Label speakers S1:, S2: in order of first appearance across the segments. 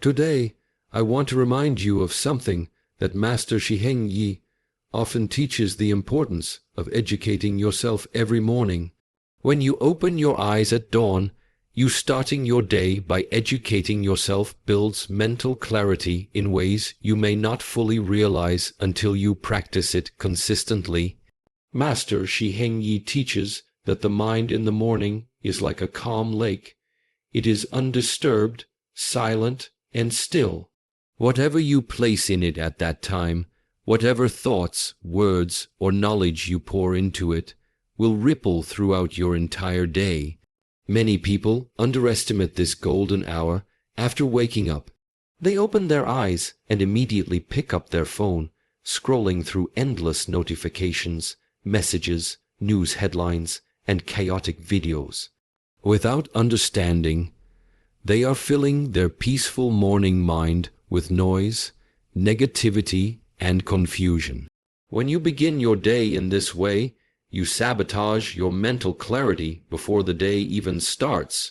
S1: Today, I want to remind you of something that Master Shi Heng Yi often teaches: the importance of educating yourself every morning. When you open your eyes at dawn, you starting your day by educating yourself builds mental clarity in ways you may not fully realize until you practice it consistently. Master Shi Heng Yi teaches that the mind in the morning is like a calm lake. It is undisturbed, silent, and still. Whatever you place in it at that time, whatever thoughts, words, or knowledge you pour into it, will ripple throughout your entire day. Many people underestimate this golden hour after waking up. They open their eyes and immediately pick up their phone, scrolling through endless notifications, messages, news headlines, and chaotic videos. Without understanding, they are filling their peaceful morning mind with noise, negativity, and confusion. When you begin your day in this way, you sabotage your mental clarity before the day even starts.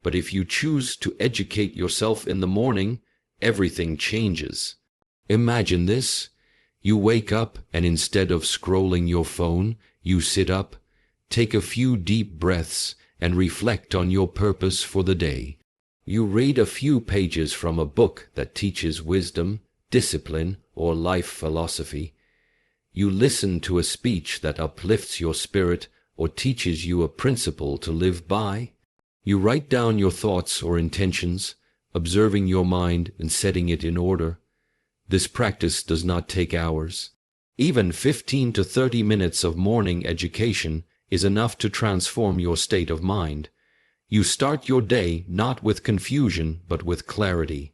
S1: But if you choose to educate yourself in the morning, everything changes. Imagine this. You wake up and instead of scrolling your phone, you sit up, take a few deep breaths, and reflect on your purpose for the day. You read a few pages from a book that teaches wisdom, discipline, or life philosophy. You listen to a speech that uplifts your spirit or teaches you a principle to live by. You write down your thoughts or intentions, observing your mind and setting it in order. This practice does not take hours. Even 15 to 30 minutes of morning education is enough to transform your state of mind. You start your day not with confusion but with clarity,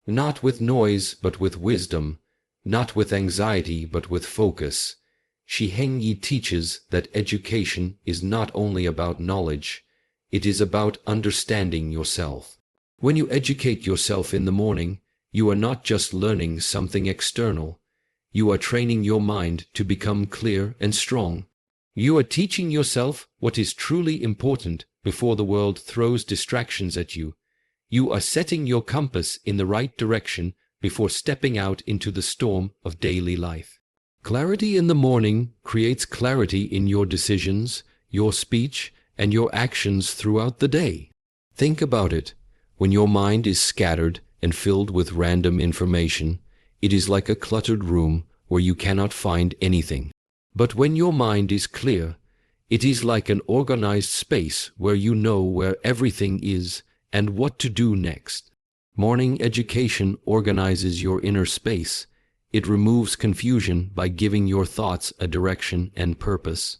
S1: not with noise but with wisdom, not with anxiety but with focus. Shi Heng Yi teaches that education is not only about knowledge, it is about understanding yourself. When you educate yourself in the morning, you are not just learning something external. You are training your mind to become clear and strong. You are teaching yourself what is truly important before the world throws distractions at you. You are setting your compass in the right direction before stepping out into the storm of daily life. Clarity in the morning creates clarity in your decisions, your speech, and your actions throughout the day. Think about it. When your mind is scattered and filled with random information, it is like a cluttered room where you cannot find anything. But when your mind is clear, it is like an organized space where you know where everything is and what to do next. Morning education organizes your inner space. It removes confusion by giving your thoughts a direction and purpose.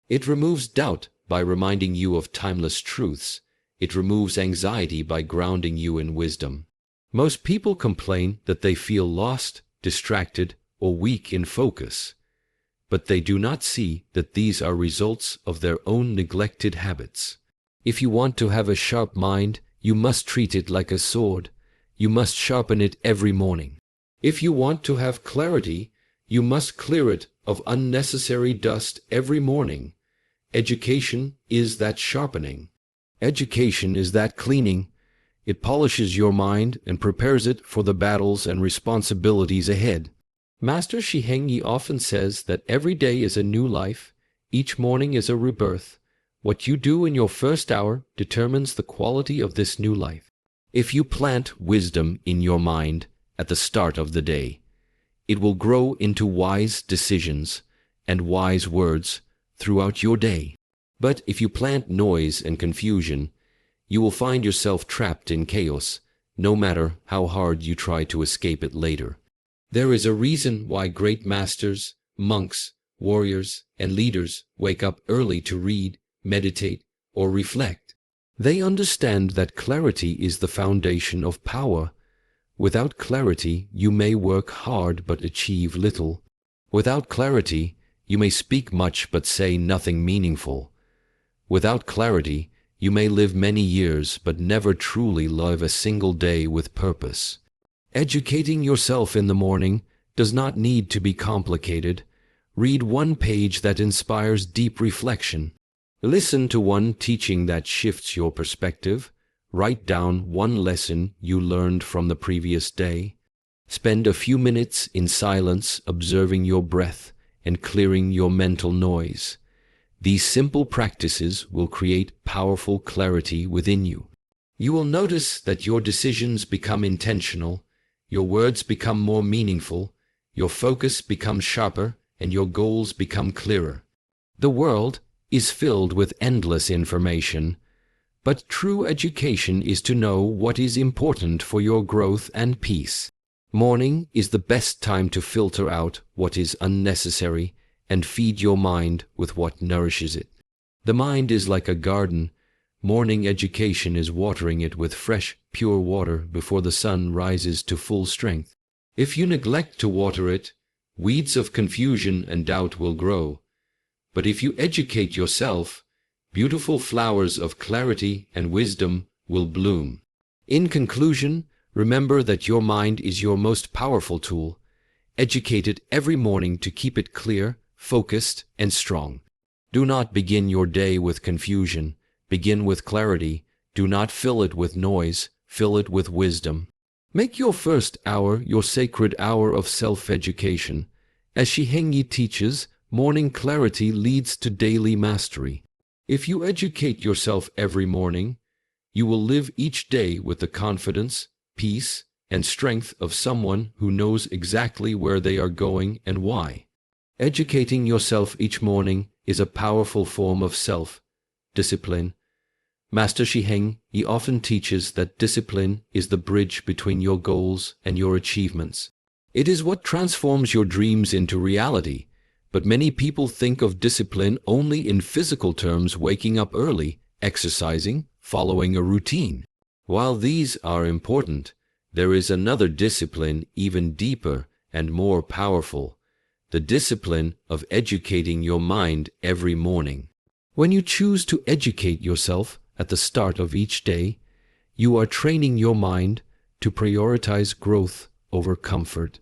S1: It removes doubt by reminding you of timeless truths. It removes anxiety by grounding you in wisdom. Most people complain that they feel lost, distracted, or weak in focus. But they do not see that these are results of their own neglected habits. If you want to have a sharp mind, you must treat it like a sword. You must sharpen it every morning. If you want to have clarity, you must clear it of unnecessary dust every morning. Education is that sharpening. Education is that cleaning. It polishes your mind and prepares it for the battles and responsibilities ahead. Master Shi Heng Yi often says that every day is a new life, each morning is a rebirth. What you do in your first hour determines the quality of this new life. If you plant wisdom in your mind at the start of the day, it will grow into wise decisions and wise words throughout your day. But if you plant noise and confusion, you will find yourself trapped in chaos, no matter how hard you try to escape it later. There is a reason why great masters, monks, warriors, and leaders wake up early to read, meditate, or reflect. They understand that clarity is the foundation of power. Without clarity, you may work hard but achieve little. Without clarity, you may speak much but say nothing meaningful. Without clarity, you may live many years but never truly live a single day with purpose. Educating yourself in the morning does not need to be complicated. Read one page that inspires deep reflection. Listen to one teaching that shifts your perspective. Write down one lesson you learned from the previous day. Spend a few minutes in silence observing your breath and clearing your mental noise. These simple practices will create powerful clarity within you. You will notice that your decisions become intentional, your words become more meaningful, your focus becomes sharper, and your goals become clearer. The world is filled with endless information, but true education is to know what is important for your growth and peace. Morning is the best time to filter out what is unnecessary and feed your mind with what nourishes it. The mind is like a garden. Morning education is watering it with fresh, pure water before the sun rises to full strength. If you neglect to water it, weeds of confusion and doubt will grow. But if you educate yourself, beautiful flowers of clarity and wisdom will bloom. In conclusion, remember that your mind is your most powerful tool. Educate it every morning to keep it clear, focused, and strong. Do not begin your day with confusion. Begin with clarity. Do not fill it with noise. Fill it with wisdom. Make your first hour your sacred hour of self-education. As Shi Heng Yi teaches, morning clarity leads to daily mastery. If you educate yourself every morning, you will live each day with the confidence, peace, and strength of someone who knows exactly where they are going and why. Educating yourself each morning is a powerful form of self-discipline. Master Shi Heng Yi often teaches that discipline is the bridge between your goals and your achievements. It is what transforms your dreams into reality. But many people think of discipline only in physical terms: waking up early, exercising, following a routine. While these are important, there is another discipline even deeper and more powerful: the discipline of educating your mind every morning. When you choose to educate yourself at the start of each day, you are training your mind to prioritize growth over comfort.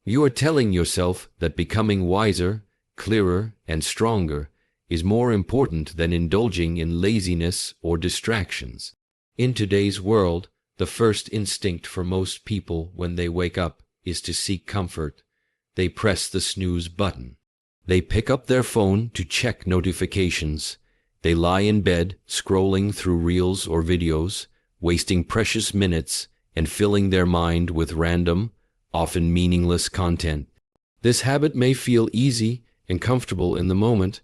S1: You are telling yourself that becoming wiser, clearer, and stronger is more important than indulging in laziness or distractions. In today's world, the first instinct for most people when they wake up is to seek comfort. They press the snooze button. They pick up their phone to check notifications. They lie in bed, scrolling through reels or videos, wasting precious minutes and filling their mind with random, often meaningless content. This habit may feel easy and comfortable in the moment,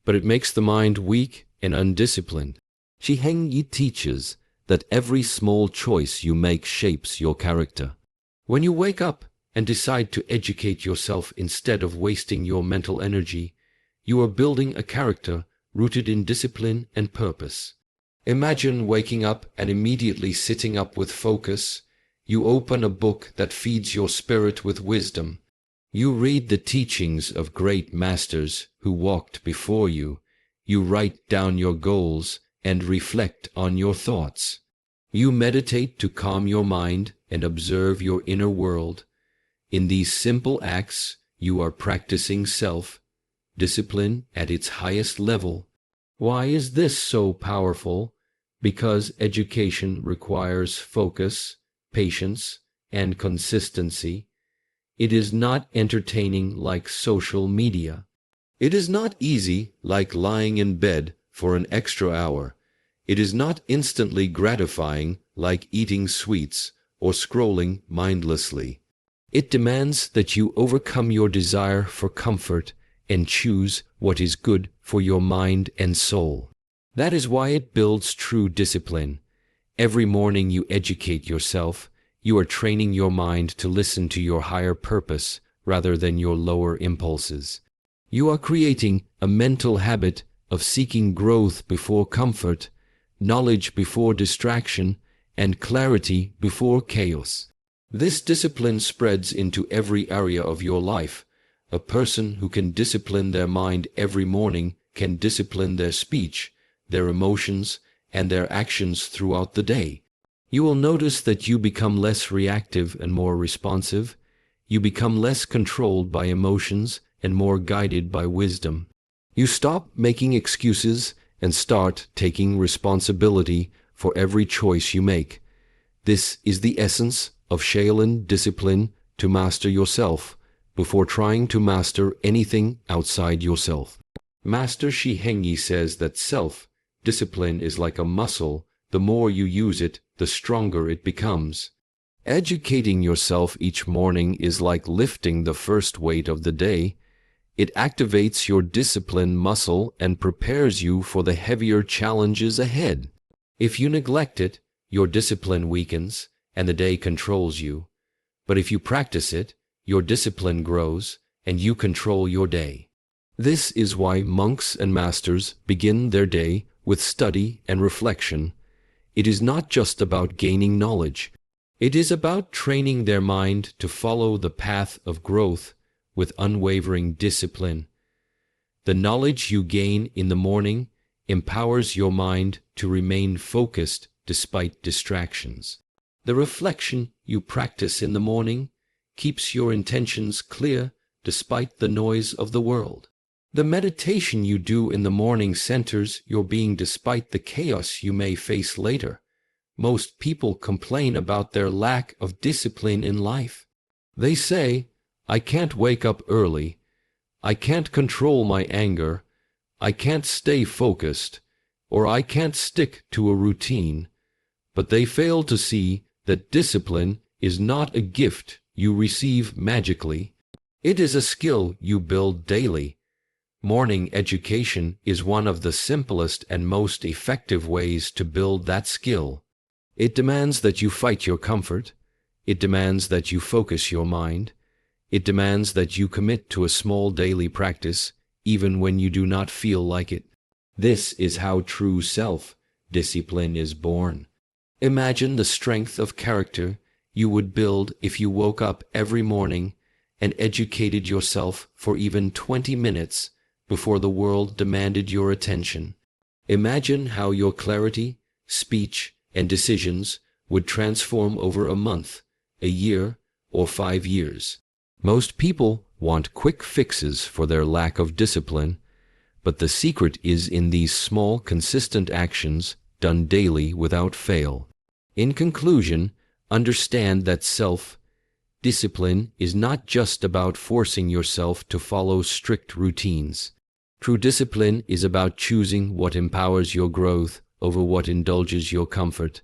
S1: but it makes the mind weak and undisciplined. Shi Heng Yi teaches that every small choice you make shapes your character. When you wake up and decide to educate yourself instead of wasting your mental energy, you are building a character rooted in discipline and purpose. Imagine waking up and immediately sitting up with focus. You open a book that feeds your spirit with wisdom. You read the teachings of great masters who walked before you. You write down your goals and reflect on your thoughts. You meditate to calm your mind and observe your inner world. In these simple acts, you are practicing self-discipline at its highest level. Why is this so powerful? Because education requires focus, patience, and consistency. It is not entertaining like social media. It is not easy like lying in bed for an extra hour. It is not instantly gratifying like eating sweets or scrolling mindlessly. It demands that you overcome your desire for comfort and choose what is good for your mind and soul. That is why it builds true discipline. Every morning you educate yourself. You are training your mind to listen to your higher purpose rather than your lower impulses. You are creating a mental habit of seeking growth before comfort, knowledge before distraction, and clarity before chaos. This discipline spreads into every area of your life. A person who can discipline their mind every morning can discipline their speech, their emotions, and their actions throughout the day. You will notice that you become less reactive and more responsive. You become less controlled by emotions and more guided by wisdom. You stop making excuses and start taking responsibility for every choice you make. This is the essence of Shaolin discipline to master yourself before trying to master anything outside yourself. Master Shi Heng Yi says that self-discipline is like a muscle. The more you use it, the stronger it becomes. Educating yourself each morning is like lifting the first weight of the day. It activates your discipline muscle and prepares you for the heavier challenges ahead. If you neglect it, your discipline weakens and the day controls you. But if you practice it, your discipline grows and you control your day. This is why monks and masters begin their day with study and reflection. It is not just about gaining knowledge. It is about training their mind to follow the path of growth with unwavering discipline. The knowledge you gain in the morning empowers your mind to remain focused despite distractions. The reflection you practice in the morning keeps your intentions clear despite the noise of the world. The meditation you do in the morning centers your being despite the chaos you may face later. Most people complain about their lack of discipline in life. They say, "I can't wake up early. I can't control my anger. I can't stay focused, or I can't stick to a routine." But they fail to see that discipline is not a gift you receive magically. It is a skill you build daily. Morning education is one of the simplest and most effective ways to build that skill. It demands that you fight your comfort. It demands that you focus your mind. It demands that you commit to a small daily practice, even when you do not feel like it. This is how true self-discipline is born. Imagine the strength of character you would build if you woke up every morning and educated yourself for even 20 minutes before the world demanded your attention. Imagine how your clarity, speech, and decisions would transform over a month, a year, or 5 years. Most people want quick fixes for their lack of discipline, but the secret is in these small, consistent actions done daily without fail. In conclusion, understand that self-discipline is not just about forcing yourself to follow strict routines. True discipline is about choosing what empowers your growth over what indulges your comfort.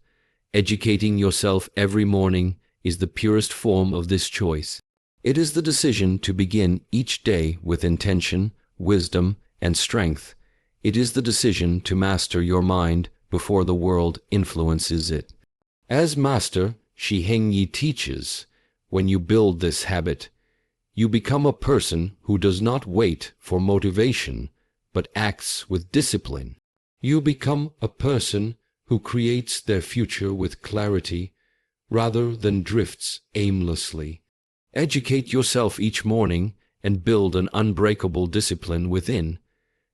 S1: Educating yourself every morning is the purest form of this choice. It is the decision to begin each day with intention, wisdom, and strength. It is the decision to master your mind before the world influences it. As Master Shi Heng Yi teaches, when you build this habit, you become a person who does not wait for motivation, but acts with discipline. You become a person who creates their future with clarity rather than drifts aimlessly. Educate yourself each morning and build an unbreakable discipline within,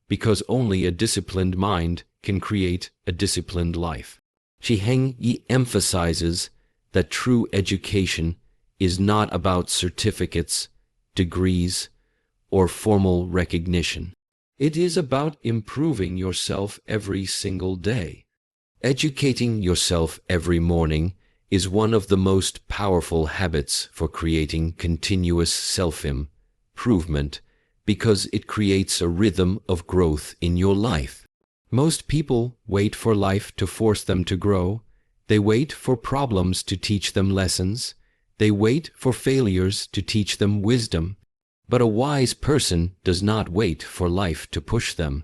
S1: because only a disciplined mind can create a disciplined life. Shi Heng Yi emphasizes that true education is not about certificates, degrees, or formal recognition. It is about improving yourself every single day. Educating yourself every morning is one of the most powerful habits for creating continuous self-improvement because it creates a rhythm of growth in your life. Most people wait for life to force them to grow. They wait for problems to teach them lessons. They wait for failures to teach them wisdom. But a wise person does not wait for life to push them.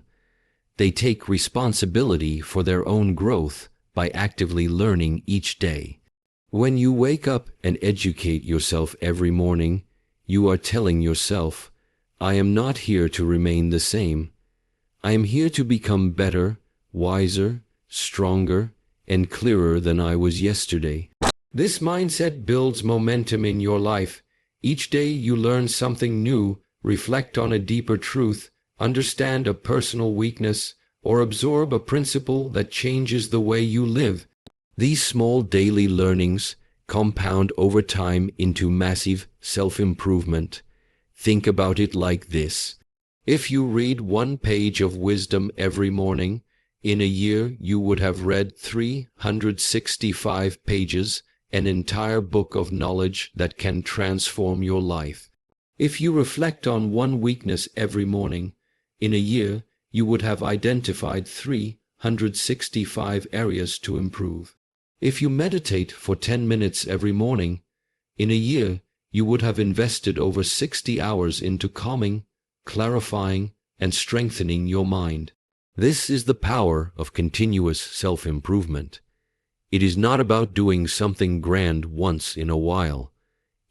S1: They take responsibility for their own growth by actively learning each day. When you wake up and educate yourself every morning, you are telling yourself, "I am not here to remain the same. I am here to become better, wiser, stronger, and clearer than I was yesterday." This mindset builds momentum in your life. Each day you learn something new, reflect on a deeper truth, understand a personal weakness, or absorb a principle that changes the way you live. These small daily learnings compound over time into massive self-improvement. Think about it like this. If you read one page of wisdom every morning, In a year, you would have read 365 pages, an entire book of knowledge that can transform your life. If you reflect on one weakness every morning, in a year, you would have identified 365 areas to improve. If you meditate for 10 minutes every morning, in a year, you would have invested over 60 hours into calming, clarifying, and strengthening your mind. This is the power of continuous self-improvement. It is not about doing something grand once in a while.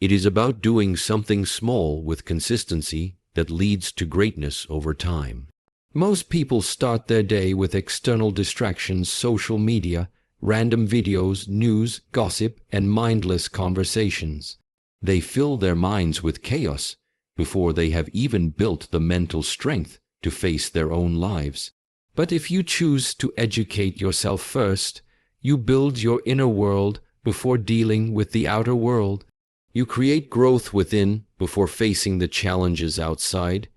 S1: It is about doing something small with consistency that leads to greatness over time. Most people start their day with external distractions, social media, random videos, news, gossip, and mindless conversations. They fill their minds with chaos before they have even built the mental strength to face their own lives. But if you choose to educate yourself first, you build your inner world before dealing with the outer world. You create growth within before facing the challenges outside.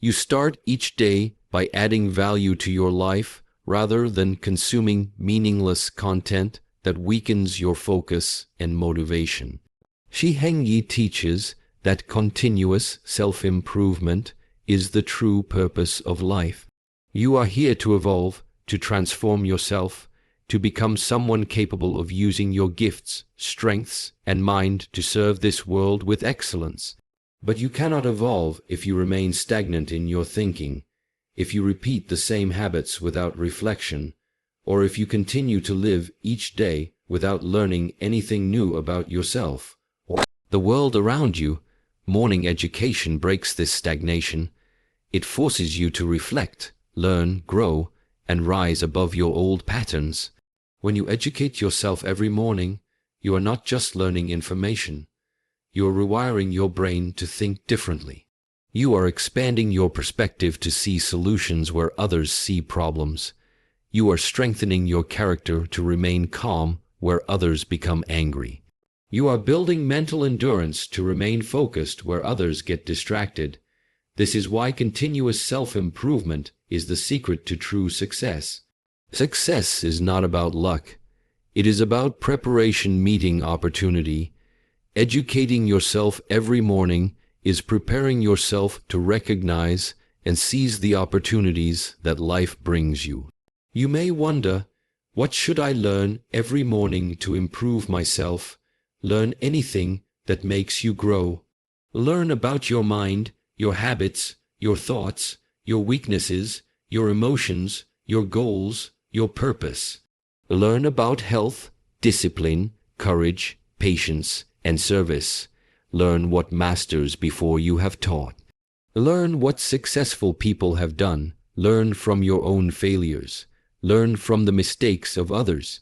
S1: You start each day by adding value to your life rather than consuming meaningless content that weakens your focus and motivation. Shi Heng Yi teaches that continuous self-improvement is the true purpose of life. You are here to evolve, to transform yourself, to become someone capable of using your gifts, strengths, and mind to serve this world with excellence. But you cannot evolve if you remain stagnant in your thinking, if you repeat the same habits without reflection, or if you continue to live each day without learning anything new about yourself or the world around you. Morning education breaks this stagnation. It forces you to reflect, learn, grow, and rise above your old patterns. When you educate yourself every morning, you are not just learning information. You are rewiring your brain to think differently. You are expanding your perspective to see solutions where others see problems. You are strengthening your character to remain calm where others become angry. You are building mental endurance to remain focused where others get distracted. This is why continuous self-improvement is the secret to true success. Success is not about luck. It is about preparation meeting opportunity. Educating yourself every morning is preparing yourself to recognize and seize the opportunities that life brings you. You may wonder, what should I learn every morning to improve myself? Learn anything that makes you grow. Learn about your mind, your habits, your thoughts, your weaknesses, your emotions, your goals, your purpose. Learn about health, discipline, courage, patience, and service. Learn what masters before you have taught. Learn what successful people have done. Learn from your own failures. Learn from the mistakes of others.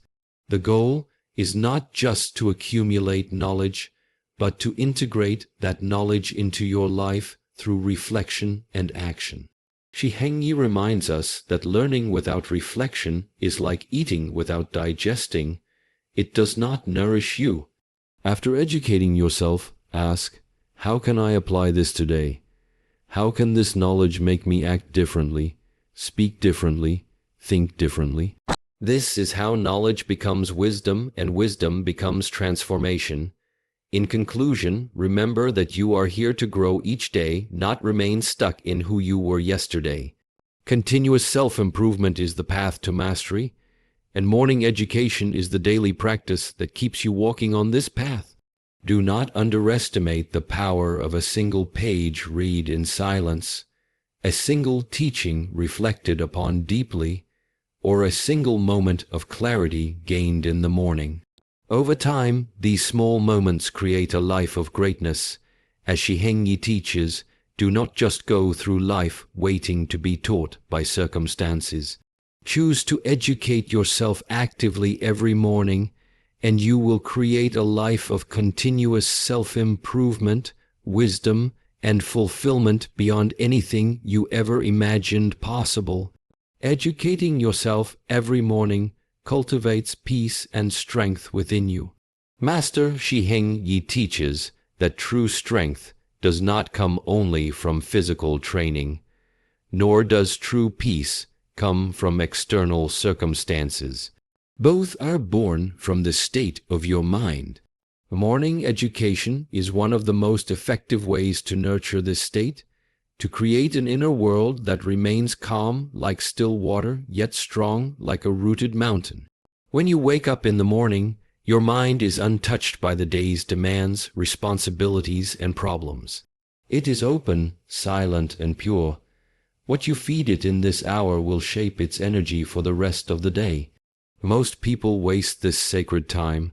S1: The goal is not just to accumulate knowledge, but to integrate that knowledge into your life through reflection and action. Shi Heng Yi reminds us that learning without reflection is like eating without digesting. It does not nourish you. After educating yourself, ask, how can I apply this today? How can this knowledge make me act differently, speak differently, think differently? This is how knowledge becomes wisdom and wisdom becomes transformation. In conclusion, remember that you are here to grow each day, not remain stuck in who you were yesterday. Continuous self-improvement is the path to mastery, and morning education is the daily practice that keeps you walking on this path. Do not underestimate the power of a single page read in silence, a single teaching reflected upon deeply, or a single moment of clarity gained in the morning. Over time, these small moments create a life of greatness. As Shi Heng Yi teaches, do not just go through life waiting to be taught by circumstances. Choose to educate yourself actively every morning, and you will create a life of continuous self-improvement, wisdom, and fulfillment beyond anything you ever imagined possible. Educating yourself every morning cultivates peace and strength within you. Master Shi Heng Yi teaches that true strength does not come only from physical training, nor does true peace come from external circumstances. Both are born from the state of your mind. Morning education is one of the most effective ways to nurture this state, to create an inner world that remains calm like still water, yet strong like a rooted mountain. When you wake up in the morning, your mind is untouched by the day's demands, responsibilities, and problems. It is open, silent, and pure. What you feed it in this hour will shape its energy for the rest of the day. Most people waste this sacred time.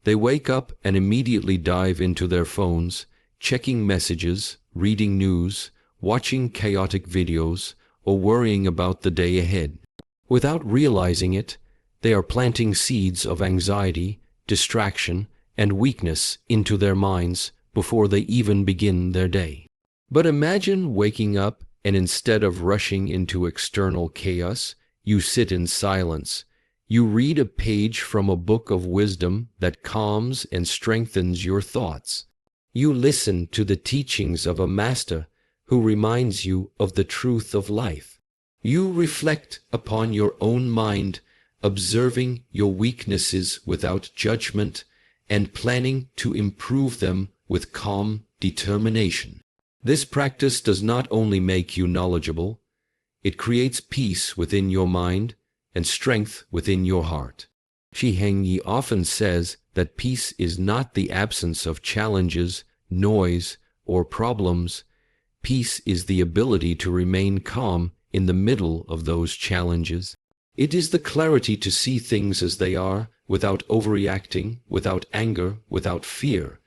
S1: They wake up and immediately dive into their phones, checking messages, reading news, watching chaotic videos, or worrying about the day ahead. Without realizing it, they are planting seeds of anxiety, distraction, and weakness into their minds before they even begin their day. But imagine waking up and instead of rushing into external chaos, you sit in silence. You read a page from a book of wisdom that calms and strengthens your thoughts. You listen to the teachings of a master who reminds you of the truth of life. You reflect upon your own mind, observing your weaknesses without judgment and planning to improve them with calm determination. This practice does not only make you knowledgeable, it creates peace within your mind and strength within your heart. Shi Heng Yi often says that peace is not the absence of challenges, noise, or problems. Peace is the ability to remain calm in the middle of those challenges. It is the clarity to see things as they are, without overreacting, without anger, without fear.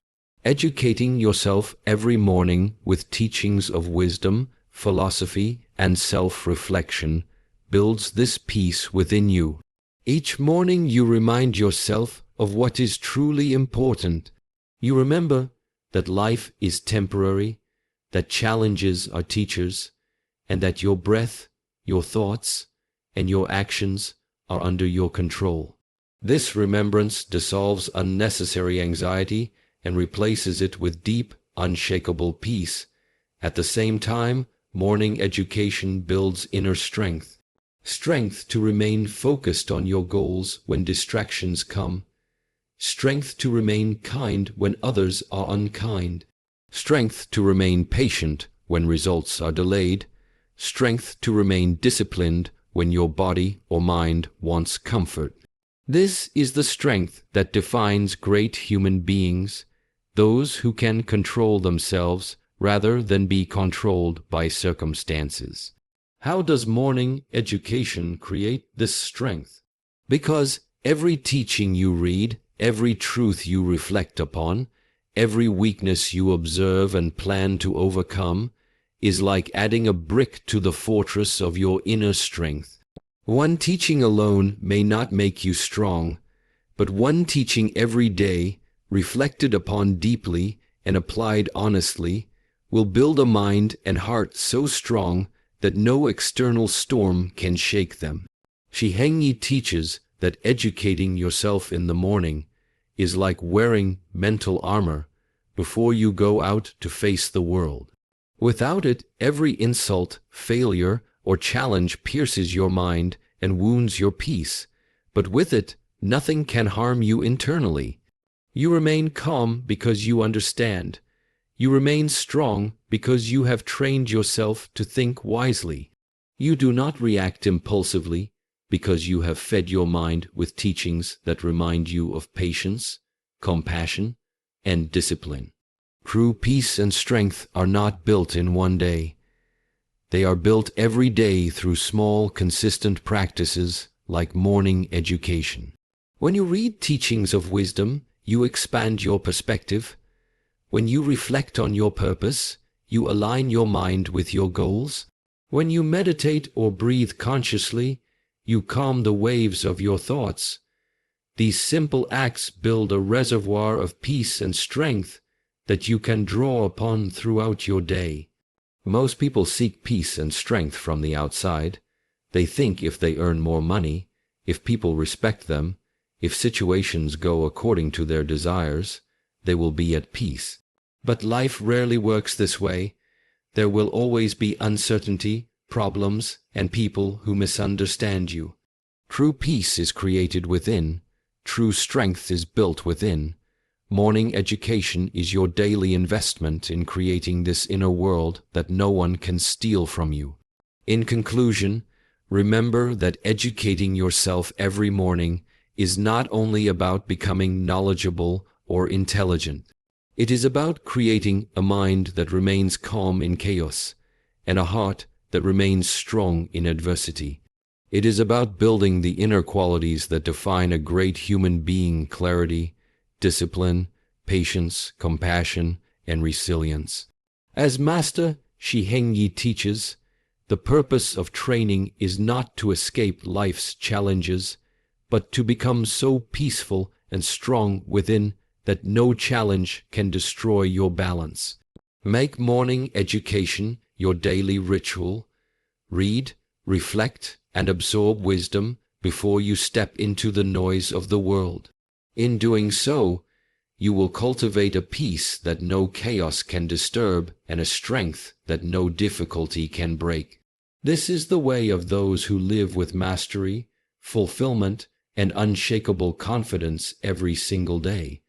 S1: Educating yourself every morning with teachings of wisdom, philosophy, and self-reflection builds this peace within you. Each morning you remind yourself of what is truly important. You remember that life is temporary, that challenges are teachers, and that your breath, your thoughts, and your actions are under your control. This remembrance dissolves unnecessary anxiety and replaces it with deep, unshakable peace. At the same time, morning education builds inner strength. Strength to remain focused on your goals when distractions come. Strength to remain kind when others are unkind. Strength to remain patient when results are delayed. Strength to remain disciplined when your body or mind wants comfort. This is the strength that defines great human beings, those who can control themselves rather than be controlled by circumstances. How does morning education create this strength? Because every teaching you read, every truth you reflect upon, every weakness you observe and plan to overcome, is like adding a brick to the fortress of your inner strength. One teaching alone may not make you strong, but one teaching every day, reflected upon deeply and applied honestly, will build a mind and heart so strong that no external storm can shake them. Shi Heng Yi teaches that educating yourself in the morning is like wearing mental armor before you go out to face the world. Without it, every insult, failure, or challenge pierces your mind and wounds your peace, but with it, nothing can harm you internally. You remain calm because you understand. You remain strong because you have trained yourself to think wisely. You do not react impulsively because you have fed your mind with teachings that remind you of patience, compassion, and discipline. True peace and strength are not built in one day. They are built every day through small, consistent practices like morning education. When you read teachings of wisdom, you expand your perspective. When you reflect on your purpose, you align your mind with your goals. When you meditate or breathe consciously, you calm the waves of your thoughts. These simple acts build a reservoir of peace and strength that you can draw upon throughout your day. Most people seek peace and strength from the outside. They think if they earn more money, if people respect them, if situations go according to their desires, they will be at peace. But life rarely works this way. There will always be uncertainty, problems, and people who misunderstand you. True peace is created within. True strength is built within. Morning education is your daily investment in creating this inner world that no one can steal from you. In conclusion, remember that educating yourself every morning is not only about becoming knowledgeable or intelligent. It is about creating a mind that remains calm in chaos and a heart that remains strong in adversity. It is about building the inner qualities that define a great human being: clarity, discipline, patience, compassion, and resilience. As Master Shi Heng Yi teaches, the purpose of training is not to escape life's challenges, but to become so peaceful and strong within that no challenge can destroy your balance. Make morning education your daily ritual. Read, reflect, and absorb wisdom before you step into the noise of the world. In doing so, you will cultivate a peace that no chaos can disturb and a strength that no difficulty can break. This is the way of those who live with mastery, fulfillment, and unshakable confidence every single day.